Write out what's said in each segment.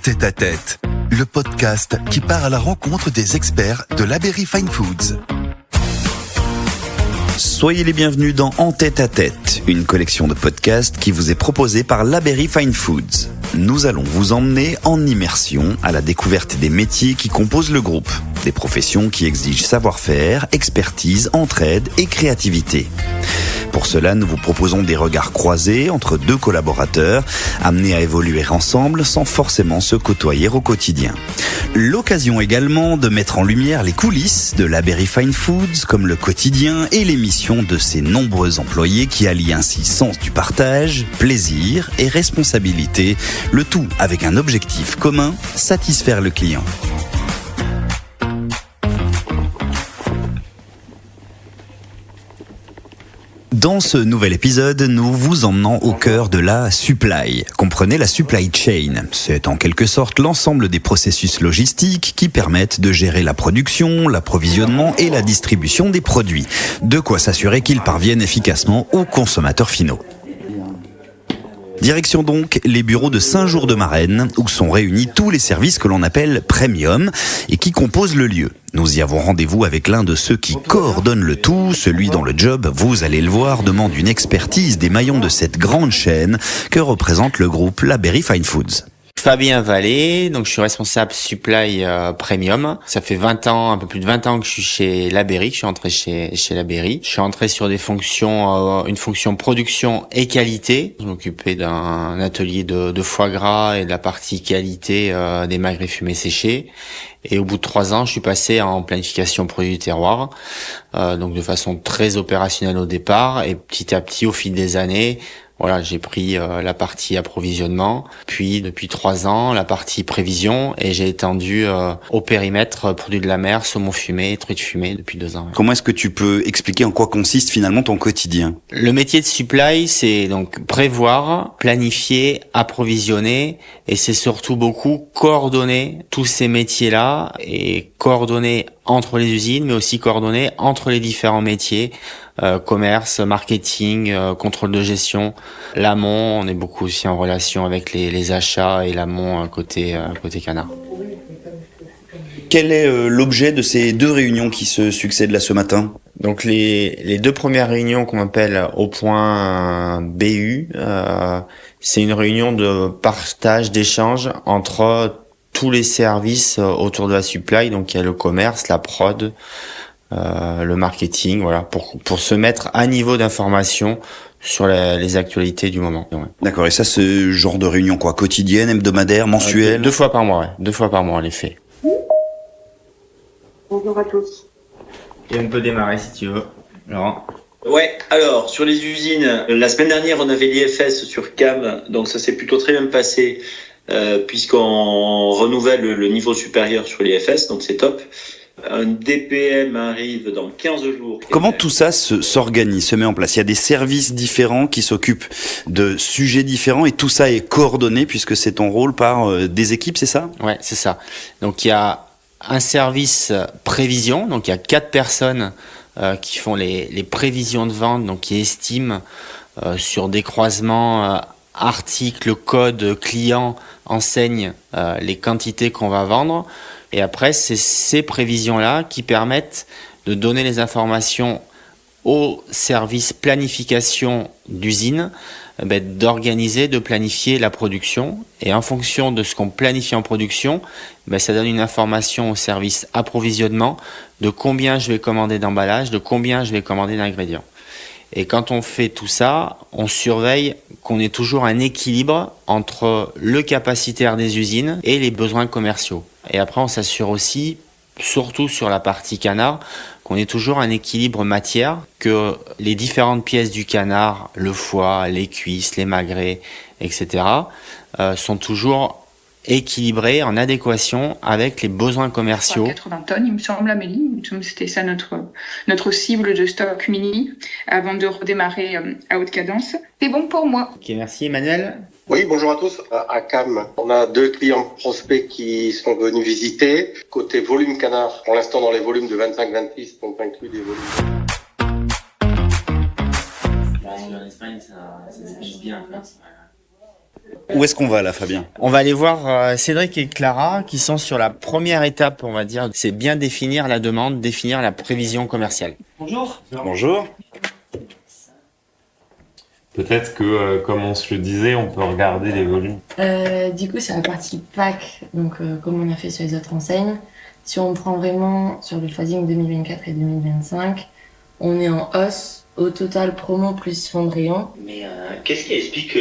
Tête à Tête, le podcast qui part à la rencontre des experts de l'Abery Fine Foods. Soyez les bienvenus dans En Tête à Tête, une collection de podcasts qui vous est proposée par l'Abery Fine Foods. Nous allons vous emmener en immersion à la découverte des métiers qui composent le groupe. Des professions qui exigent savoir-faire, expertise, entraide et créativité. Pour cela, nous vous proposons des regards croisés entre deux collaborateurs, amenés à évoluer ensemble sans forcément se côtoyer au quotidien. L'occasion également de mettre en lumière les coulisses de l'Abery Fine Foods, comme le quotidien et les missions de ses nombreux employés qui allient ainsi sens du partage, plaisir et responsabilité, le tout avec un objectif commun, satisfaire le client. Dans ce nouvel épisode, nous vous emmenons au cœur de la supply. Comprenez la supply chain. C'est en quelque sorte l'ensemble des processus logistiques qui permettent de gérer la production, l'approvisionnement et la distribution des produits. De quoi s'assurer qu'ils parviennent efficacement aux consommateurs finaux. Direction donc les bureaux de Saint-Jour-de-Marennes, où sont réunis tous les services que l'on appelle premium et qui composent le lieu. Nous y avons rendez-vous avec l'un de ceux qui coordonnent le tout, celui dont le job, vous allez le voir, demande une expertise des maillons de cette grande chaîne que représente le groupe l'Abery Fine Foods. Fabien Vallée, donc je suis responsable supply premium. Ça fait 20 ans, un peu plus de 20 ans que je suis chez l'Abery, que je suis entré chez l'Abery. Je suis entré sur des fonctions, une fonction production et qualité. Je m'occupais d'un atelier de foie gras et de la partie qualité des magrets fumés séchés. Et au bout de 3 ans, je suis passé en planification produit du terroir, donc de façon très opérationnelle au départ. Et petit à petit, au fil des années, voilà, j'ai pris la partie approvisionnement, puis depuis 3 ans la partie prévision, et j'ai étendu au périmètre produits de la mer, saumon fumé, truite fumée depuis 2 ans. Comment est-ce que tu peux expliquer en quoi consiste finalement ton quotidien ? Le métier de supply, c'est donc prévoir, planifier, approvisionner, et c'est surtout beaucoup coordonner tous ces métiers-là, et coordonner entre les usines, mais aussi coordonner entre les différents métiers, commerce, marketing, contrôle de gestion, l'amont. On est beaucoup aussi en relation avec les achats et l'amont côté canard. Quel est l'objet de ces 2 réunions qui se succèdent là ce matin ? Donc les 2 premières réunions qu'on appelle au point BU, c'est une réunion de partage, d'échange entre tous les services autour de la supply. Donc il y a le commerce, la prod, le marketing, voilà, pour se mettre à niveau d'information sur les actualités du moment. Ouais. D'accord, et ça, ce genre de réunion quoi, quotidienne, hebdomadaire, mensuelle ? 2 fois par mois, ouais. 2 fois par mois, les faits. Bonjour à tous. Et on peut démarrer si tu veux, Laurent. Ouais, alors sur les usines, la semaine dernière on avait l'IFS sur CAM, donc ça s'est plutôt très bien passé puisqu'on renouvelle le niveau supérieur sur l'IFS, donc c'est top. Un DPM arrive dans 15 jours. Comment tout ça s'organise, se met en place ? Il y a des services différents qui s'occupent de sujets différents et tout ça est coordonné puisque c'est ton rôle par des équipes, c'est ça ? Ouais, c'est ça. Donc il y a un service prévision, donc il y a 4 personnes qui font les prévisions de vente, donc qui estiment sur des croisements articles, codes, clients, enseignes, les quantités qu'on va vendre. Et après, c'est ces prévisions-là qui permettent de donner les informations au service planification d'usine, d'organiser, de planifier la production. Et en fonction de ce qu'on planifie en production, ça donne une information au service approvisionnement de combien je vais commander d'emballage, de combien je vais commander d'ingrédients. Et quand on fait tout ça, on surveille qu'on ait toujours un équilibre entre le capacitaire des usines et les besoins commerciaux. Et après, on s'assure aussi, surtout sur la partie canard, qu'on ait toujours un équilibre matière, que les différentes pièces du canard, le foie, les cuisses, les magrets, etc., sont toujours équilibrées, en adéquation avec les besoins commerciaux. 80 tonnes, il me semble, Amélie. Il me semble que c'était ça notre cible de stock mini avant de redémarrer à haute cadence. C'est bon pour moi. Ok, merci Emmanuel. Oui, bonjour à tous. À CAM, on a 2 clients prospects qui sont venus visiter. Côté volume canard, pour l'instant dans les volumes de 25-26, sont inclus des volumes. En Espagne, ça se bien. Où est-ce qu'on va là, Fabien? On va aller voir Cédric et Clara qui sont sur la première étape, on va dire. C'est bien définir la demande, définir la prévision commerciale. Bonjour. Bonjour. Peut-être que, comme on se le disait, on peut regarder les volumes. Du coup, sur la partie pack, donc comme on a fait sur les autres enseignes, si on prend vraiment sur le phasing 2024 et 2025, on est en hausse au total promo plus fond de rayon. Mais qu'est-ce qui explique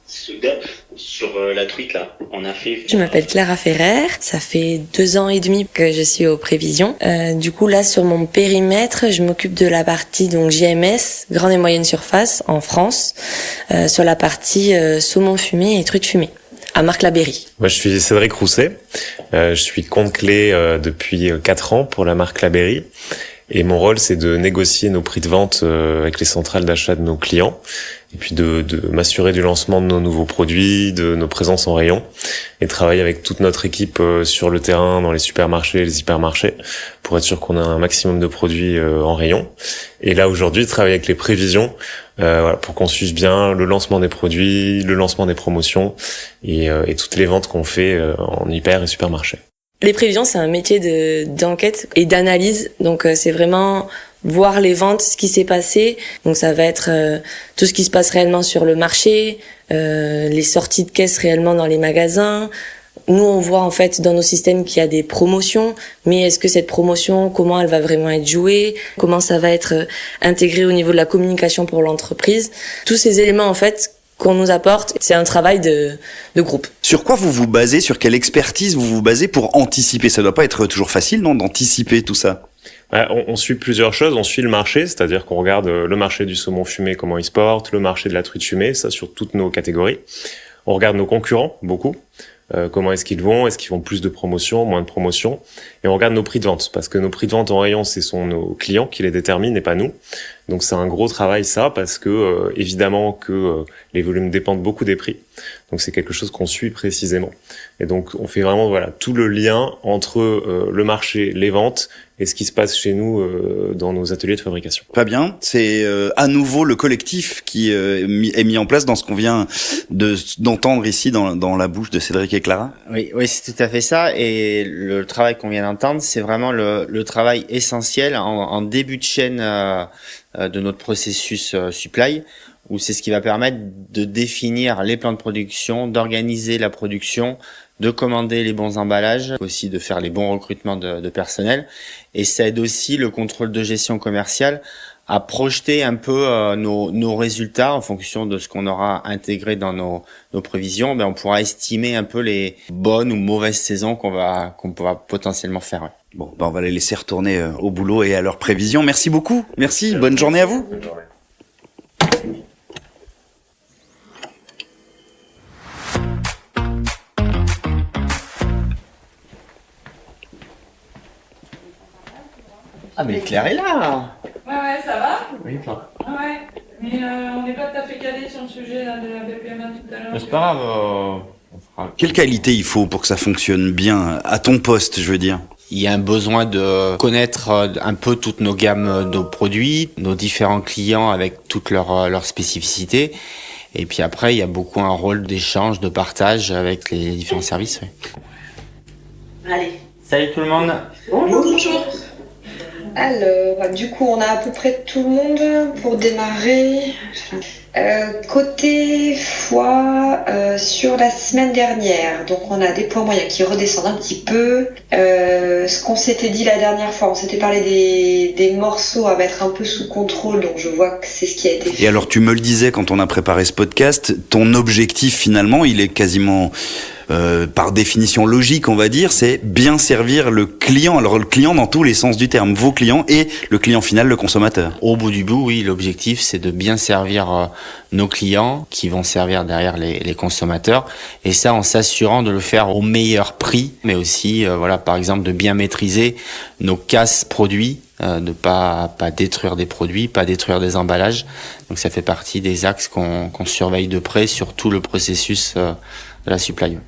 ce gap sur la truite là? On a fait. Je m'appelle Clara Ferrer, ça fait 2 ans et demi que je suis aux prévisions. Du coup là sur mon périmètre, je m'occupe de la partie donc JMS, grande et moyenne surface en France, sur la partie saumon fumé et truite fumée, à Marc-Labéry. Moi, je suis Cédric Rousset. Je suis compte clé depuis 4 ans pour la marque Labéry. Et mon rôle, c'est de négocier nos prix de vente avec les centrales d'achat de nos clients, et puis de m'assurer du lancement de nos nouveaux produits, de nos présences en rayon, et travailler avec toute notre équipe sur le terrain, dans les supermarchés et les hypermarchés, pour être sûr qu'on a un maximum de produits en rayon. Et là, aujourd'hui, travailler avec les prévisions, voilà, pour qu'on suive bien le lancement des produits, le lancement des promotions, et toutes les ventes qu'on fait en hyper et supermarché. Les prévisions, c'est un métier d'enquête et d'analyse. Donc, c'est vraiment voir les ventes, ce qui s'est passé. Donc, ça va être tout ce qui se passe réellement sur le marché, les sorties de caisse réellement dans les magasins. Nous, on voit en fait dans nos systèmes qu'il y a des promotions, mais est-ce que cette promotion, comment elle va vraiment être jouée, comment ça va être intégré au niveau de la communication pour l'entreprise. Tous ces éléments, en fait, qu'on nous apporte, c'est un travail de groupe. Sur quoi vous vous basez? Sur quelle expertise vous vous basez pour anticiper? Ça doit pas être toujours facile, non, d'anticiper tout ça? On suit plusieurs choses. On suit le marché, c'est-à-dire qu'on regarde le marché du saumon fumé, comment il se porte, le marché de la truite fumée, ça sur toutes nos catégories. On regarde nos concurrents, beaucoup. Comment est-ce qu'ils vont? Est-ce qu'ils font plus de promotions, moins de promotions? Et on regarde nos prix de vente, parce que nos prix de vente en rayon, ce sont nos clients qui les déterminent et pas nous. Donc c'est un gros travail ça, parce que évidemment que les volumes dépendent beaucoup des prix. Donc c'est quelque chose qu'on suit précisément. Et donc on fait vraiment tout le lien entre le marché, les ventes et ce qui se passe chez nous dans nos ateliers de fabrication. Fabien, c'est à nouveau le collectif qui est mis en place dans ce qu'on vient d'entendre ici dans la bouche de Cédric et Clara. Oui, c'est tout à fait ça. Et le travail qu'on vient d'entendre, c'est vraiment le travail essentiel en début de chaîne de notre processus supply, où c'est ce qui va permettre de définir les plans de production, d'organiser la production, de commander les bons emballages, aussi de faire les bons recrutements de personnel. Et ça aide aussi le contrôle de gestion commerciale à projeter un peu nos résultats en fonction de ce qu'on aura intégré dans nos prévisions. On pourra estimer un peu les bonnes ou mauvaises saisons qu'on pourra potentiellement faire. Ouais. Bon, on va les laisser retourner au boulot et à leurs prévisions. Merci beaucoup. Merci. Bonne journée à vous. Bonne journée. Ah mais Claire est là. Ouais, ça va? Oui, toi. Ouais, mais on n'est pas tout à fait calé sur le sujet là, de la BPMA tout à l'heure. C'est pas grave, on fera... Quelle qualité il faut pour que ça fonctionne bien à ton poste, je veux dire? Il y a un besoin de connaître un peu toutes nos gammes de produits, nos différents clients avec toutes leurs spécificités. Et puis après, il y a beaucoup un rôle d'échange, de partage avec les différents services. Oui. Allez. Salut tout le monde. Bonjour. Alors, du coup, on a à peu près tout le monde pour démarrer. Côté foie, sur la semaine dernière, donc on a des poids moyens qui redescendent un petit peu. Ce qu'on s'était dit la dernière fois, on s'était parlé des morceaux à mettre un peu sous contrôle, donc je vois que c'est ce qui a été fait. Et alors tu me le disais quand on a préparé ce podcast, ton objectif finalement, il est quasiment... par définition logique, on va dire, c'est bien servir le client. Alors le client dans tous les sens du terme, vos clients et le client final, le consommateur. Au bout du bout, oui, l'objectif c'est de bien servir nos clients qui vont servir derrière les consommateurs, et ça en s'assurant de le faire au meilleur prix, mais aussi par exemple de bien maîtriser nos casses produits, de pas détruire des produits, pas détruire des emballages. Donc ça fait partie des axes qu'on surveille de près sur tout le processus de la supply.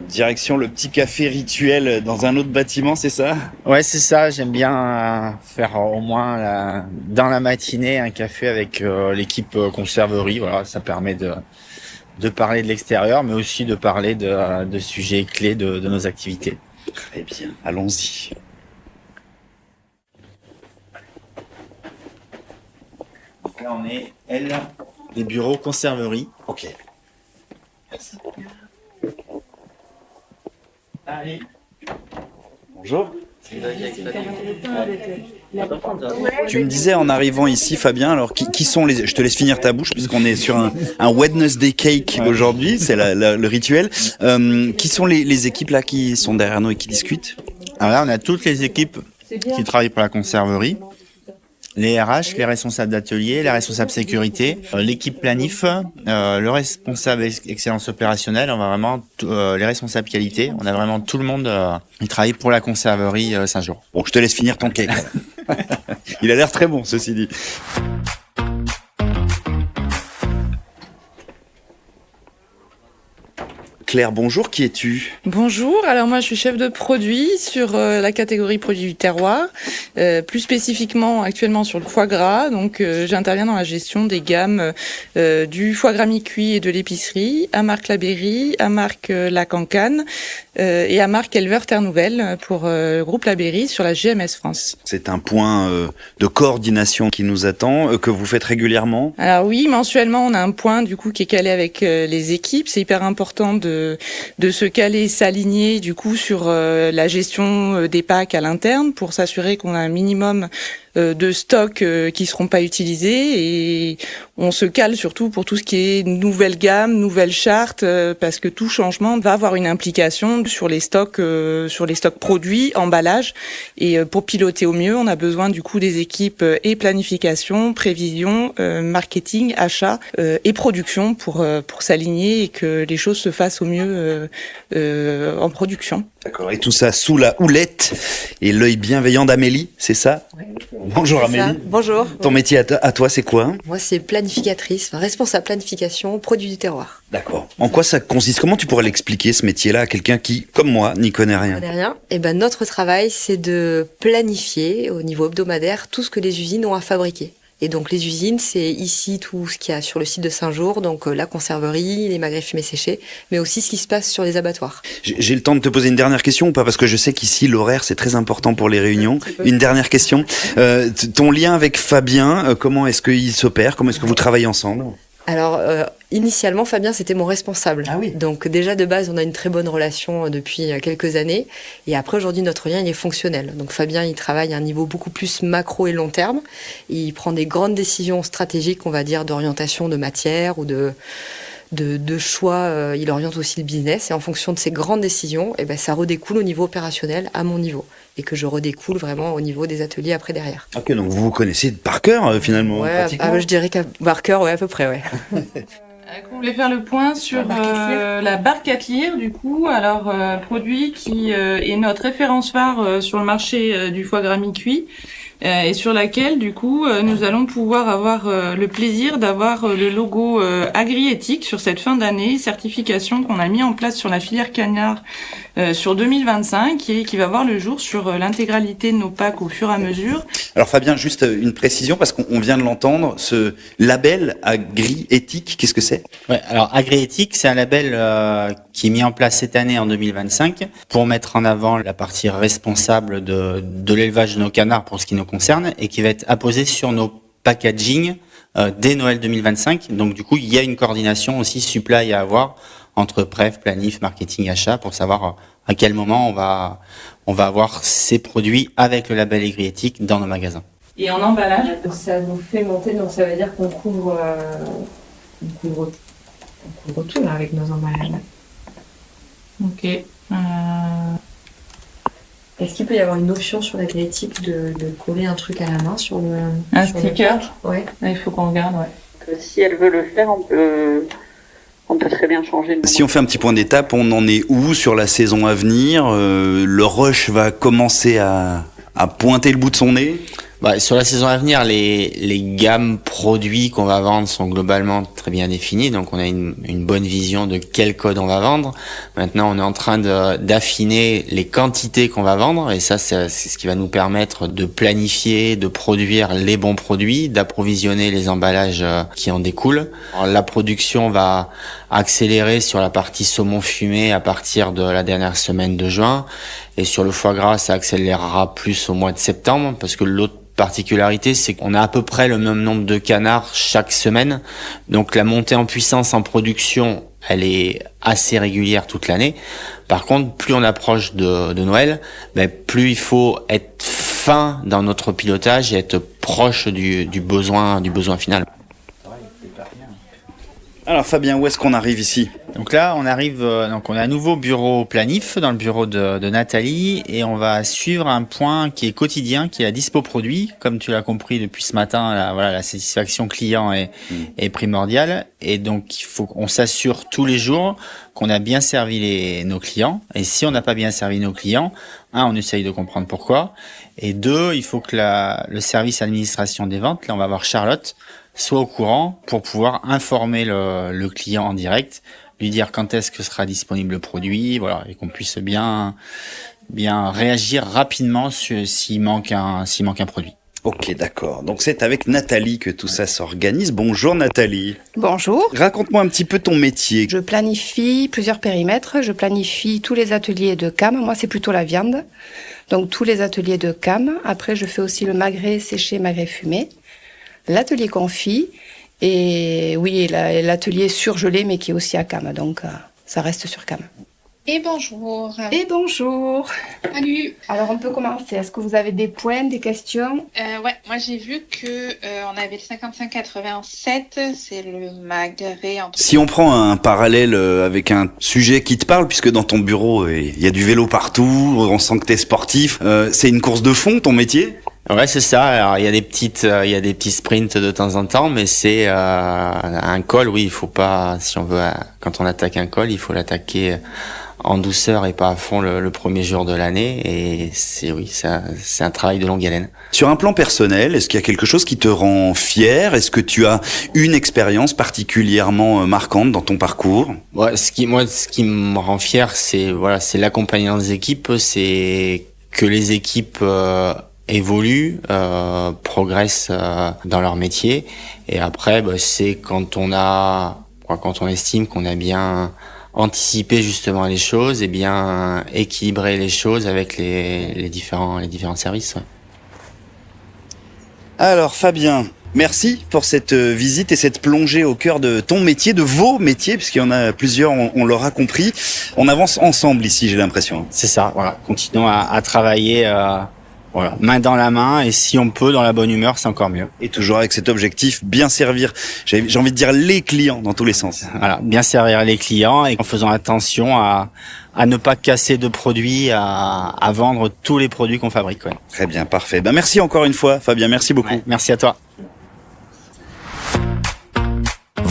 Direction le petit café rituel dans un autre bâtiment, c'est ça ? Ouais, c'est ça. J'aime bien faire au moins dans la matinée un café avec l'équipe conserverie. Voilà, ça permet de parler de l'extérieur, mais aussi de parler de sujets clés de nos activités. Très bien, allons-y. Là, on est les bureaux conserverie. Ok. Merci. Allez. Bonjour. Tu me disais en arrivant ici, Fabien, alors qui sont les... Je te laisse finir ta bouche puisqu'on est sur un Wednesday cake aujourd'hui, c'est le rituel. Qui sont les équipes là qui sont derrière nous et qui discutent ? Alors là, on a toutes les équipes qui travaillent pour la conserverie. Les RH, les responsables d'atelier, les responsables sécurité, l'équipe planif, le responsable excellence opérationnelle, on va vraiment les responsables qualité, on a vraiment tout le monde qui travaille pour la conserverie Saint-Jean. Bon, je te laisse finir ton cake. Il a l'air très bon, ceci dit. Claire, bonjour, qui es-tu ? Bonjour, alors moi je suis chef de produit sur la catégorie produits du terroir, plus spécifiquement actuellement sur le foie gras, donc j'interviens dans la gestion des gammes du foie gras mi-cuit et de l'épicerie, à marque La Berry, à marque La Cancane et à marque Éleveur Terre Nouvelle pour le groupe La Berry sur la GMS France. C'est un point de coordination qui nous attend, que vous faites régulièrement ? Alors oui, mensuellement on a un point du coup qui est calé avec les équipes, c'est hyper important de se caler, s'aligner du coup sur la gestion des packs à l'interne pour s'assurer qu'on a un minimum de stocks qui seront pas utilisés, et on se cale surtout pour tout ce qui est nouvelle gamme, nouvelle charte, parce que tout changement va avoir une implication sur les stocks produits, emballage, et pour piloter au mieux, on a besoin du coup des équipes et planification, prévision, marketing, achat et production pour s'aligner et que les choses se fassent au mieux en production. D'accord. Et tout ça sous la houlette et l'œil bienveillant d'Amélie, c'est ça ? Ouais. Bonjour Amélie. Ça. Bonjour. Ton métier à toi, c'est quoi ? Moi, c'est planificatrice, responsable planification, produits du terroir. D'accord. En quoi ça consiste ? Comment tu pourrais l'expliquer, ce métier-là, à quelqu'un qui, comme moi, n'y connaît rien ? Eh ben, notre travail, c'est de planifier au niveau hebdomadaire tout ce que les usines ont à fabriquer. Et donc les usines, c'est ici tout ce qu'il y a sur le site de Saint-Jour, donc la conserverie, les magrets fumés séchés, mais aussi ce qui se passe sur les abattoirs. J'ai le temps de te poser une dernière question ou pas ? Parce que je sais qu'ici, l'horaire, c'est très important pour les réunions. Une dernière question. Ton lien avec Fabien, comment est-ce qu'il s'opère ? Comment est-ce que vous travaillez ensemble ? Alors, initialement, Fabien, c'était mon responsable. Ah oui. Donc, déjà, de base, on a une très bonne relation depuis quelques années. Et après, aujourd'hui, notre lien, il est fonctionnel. Donc, Fabien, il travaille à un niveau beaucoup plus macro et long terme. Il prend des grandes décisions stratégiques, on va dire, d'orientation de matière ou de choix. Il oriente aussi le business. Et en fonction de ces grandes décisions, eh ben, ça redécoule au niveau opérationnel, à mon niveau. Et que je redécoule vraiment au niveau des ateliers après derrière. Ok, donc vous vous connaissez par cœur, finalement. Ouais, je dirais qu'à par cœur, ouais, à peu près, ouais. On voulait faire le point sur la barque à lire, du coup. Alors, produit qui est notre référence phare sur le marché du foie gras mi-cuit. Et sur laquelle, du coup, nous allons pouvoir avoir le plaisir d'avoir le logo agri-éthique sur cette fin d'année, certification qu'on a mis en place sur la filière cagnard sur 2025 et qui va voir le jour sur l'intégralité de nos packs au fur et à mesure. Alors Fabien, juste une précision parce qu'on vient de l'entendre, ce label agri-éthique, qu'est-ce que c'est ? Ouais, alors agri-éthique, c'est un label qui est mis en place cette année en 2025 pour mettre en avant la partie responsable de l'élevage de nos canards pour ce qui nous concerne et qui va être apposé sur nos packaging dès Noël 2025. Donc du coup, il y a une coordination aussi supply à avoir entre préf, planif, marketing, achat pour savoir à quel moment on va avoir ces produits avec le label agri-éthique dans nos magasins. Et en emballage, ça nous fait monter, donc ça veut dire qu'on couvre tout là avec nos emballages. Ok. Est-ce qu'il peut y avoir une option sur l'agri-éthique de coller un truc à la main sur le... Un sticker ? Ouais. Il faut qu'on regarde, ouais. Si elle veut le faire, on peut très bien changer. Si on fait un petit point d'étape, on en est où sur la saison à venir ? Le rush va commencer à pointer le bout de son nez ? Sur la saison à venir, les gammes produits qu'on va vendre sont globalement très bien définies, donc on a une bonne vision de quel code on va vendre. Maintenant, on est en train d'affiner les quantités qu'on va vendre, et ça, c'est ce qui va nous permettre de planifier, de produire les bons produits, d'approvisionner les emballages qui en découlent. Alors, la production va accélérer sur la partie saumon fumé à partir de la dernière semaine de juin, et sur le foie gras, ça accélérera plus au mois de septembre, parce que l'autre particularité, c'est qu'on a à peu près le même nombre de canards chaque semaine. Donc la montée en puissance en production, elle est assez régulière toute l'année. Par contre, plus on approche de Noël, plus il faut être fin dans notre pilotage et être proche du besoin final. Alors Fabien, où est-ce qu'on arrive ici ? Donc là, on arrive, on a un nouveau bureau planif dans le bureau de Nathalie, et on va suivre un point qui est quotidien, qui est la dispo produit. Comme tu l'as compris depuis ce matin, la satisfaction client est primordiale, et donc il faut qu'on s'assure tous les jours qu'on a bien servi nos clients. Et si on n'a pas bien servi nos clients, on essaye de comprendre pourquoi. Et deux, il faut que le service administration des ventes, là on va voir Charlotte, soit au courant pour pouvoir informer le client en direct, lui dire quand est-ce que sera disponible le produit, et qu'on puisse bien réagir rapidement s'il manque un produit. Ok, d'accord. Donc c'est avec Nathalie que tout ça s'organise. Bonjour Nathalie. Bonjour. Raconte-moi un petit peu ton métier. Je planifie plusieurs périmètres. Je planifie tous les ateliers de cam. Moi, c'est plutôt la viande. Donc tous les ateliers de cam. Après, je fais aussi le magret séché, magret fumé. L'atelier confit et l'atelier surgelé, mais qui est aussi à cam. Donc ça reste sur cam. Et bonjour. Et bonjour. Salut. Alors on peut commencer. Est-ce que vous avez des points, des questions ? Ouais, moi j'ai vu que on avait le 55-87, c'est le magret. Si on prend un parallèle avec un sujet qui te parle, puisque dans ton bureau il y a du vélo partout, on sent que t'es sportif, c'est une course de fond ton métier ? Ouais, c'est ça. Alors il y a des petits sprints de temps en temps, mais c'est un col. Oui, il faut pas. Si on veut, quand on attaque un col, il faut l'attaquer en douceur et pas à fond le premier jour de l'année. Et c'est un travail de longue haleine. Sur un plan personnel, est-ce qu'il y a quelque chose qui te rend fier ? Est-ce que tu as une expérience particulièrement marquante dans ton parcours ? Ouais, ce qui me rend fier, c'est l'accompagnement des équipes, c'est que les équipes évoluent, progressent dans leur métier, et après c'est quand on estime qu'on a bien anticipé justement les choses et bien équilibré les choses avec les différents services. Ouais. Alors Fabien, merci pour cette visite et cette plongée au cœur de ton métier, de vos métiers, puisqu'il y en a plusieurs, on l'aura compris. On avance ensemble ici, j'ai l'impression. C'est ça, continuons à travailler main dans la main, et si on peut dans la bonne humeur, c'est encore mieux. Et toujours avec cet objectif, bien servir, j'ai envie de dire les clients dans tous les sens. Voilà, bien servir les clients et en faisant attention à ne pas casser de produits, à vendre tous les produits qu'on fabrique. Ouais. Très bien, parfait. Merci encore une fois, Fabien, merci beaucoup. Ouais, merci à toi.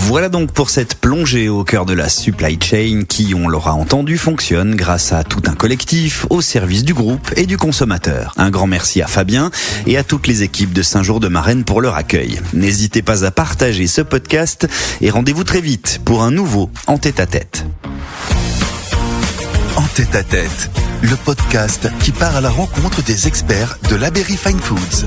Voilà donc pour cette plongée au cœur de la supply chain qui, on l'aura entendu, fonctionne grâce à tout un collectif au service du groupe et du consommateur. Un grand merci à Fabien et à toutes les équipes de Saint-Jour-de-Marennes pour leur accueil. N'hésitez pas à partager ce podcast et rendez-vous très vite pour un nouveau En tête à tête. En tête à tête, le podcast qui part à la rencontre des experts de l'Aberry Fine Foods.